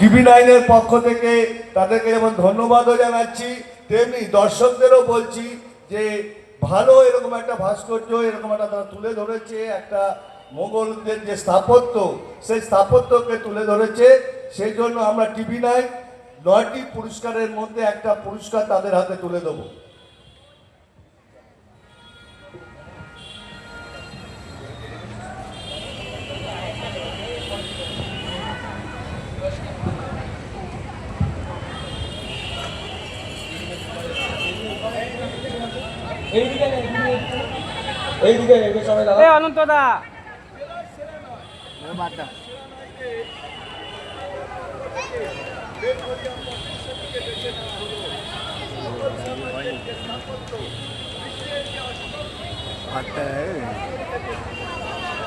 TV নাইনের পক্ষ থেকে তাদেরকে যেমন ধন্যবাদও জানাচ্ছি, তেমনি দর্শকদেরও বলছি যে ভালো এরকম একটা ভাস্কর্য, এরকম একটা তারা তুলে ধরেছে, একটা মোগলদের যে স্থাপত্য, সেই স্থাপত্যকে তুলে ধরেছে। সেই জন্য আমরা টিভি নাইন 9টি পুরস্কারের মধ্যে একটা পুরস্কার তাদের হাতে তুলে দেবো। এইদিকে সবাই দাদা। অনন্ত দা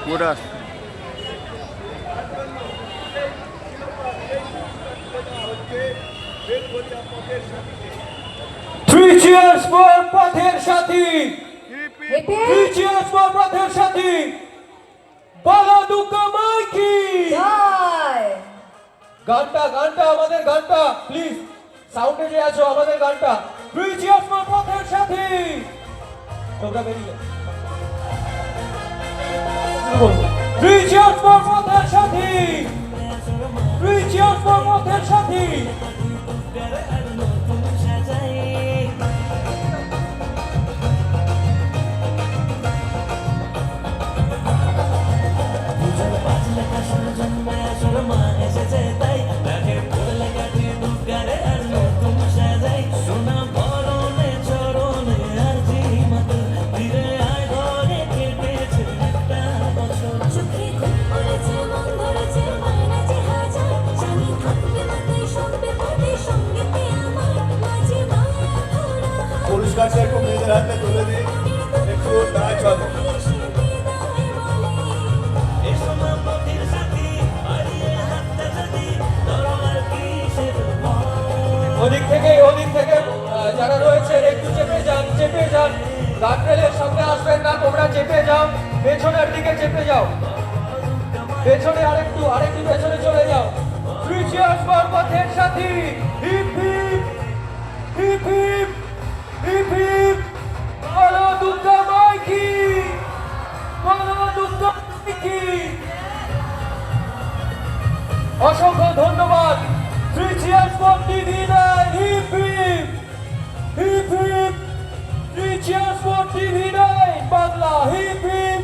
पूरा Three cheers for পথের সাথী। Three cheers for পথের সাথী। বালাদুকা মাইকি। গানটা আমাদের গানটা প্লিজ সাউন্ডে যে আছো আমাদের গানটা। Three cheers for পথের সাথী। তোমরা বেরিয়ে Three cheers for পথের সাথী। Three cheers for পথের সাথী। পুরস্কারটা একটু মেয়েদের হাতে তুলে দিই, একটু নাচ হবে। ওদিক থেকে যারা রয়েছেন একটু চেপে যান গার্ডরেলের সামনে আসবেন না, তোমরা চেপে যাও, পেছনের দিকে চেপে যাও, পেছনে আরেকটু পেছনে চলে যাও। Three cheers for পথের সাথী। Hip hip hip hip hip hip. বালাদুকা মাইকি, বালাদুকা মাইকি। অসংখ্য ধন্যবাদ। Three cheers for TV9. Hip hip hip hip. Three cheers for TV9 Bangla. Hip hip.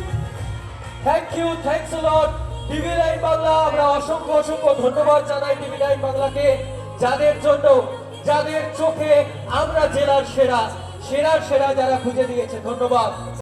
Thanks a lot TV9 Bangla. আমরা অসংখ্য ধন্যবাদ জানাই TV9 বাংলাকে, যাদের জন্য, যাদের চোখে আমরা জেলার সেরা যারা খুঁজে দিয়েছে। ধন্যবাদ।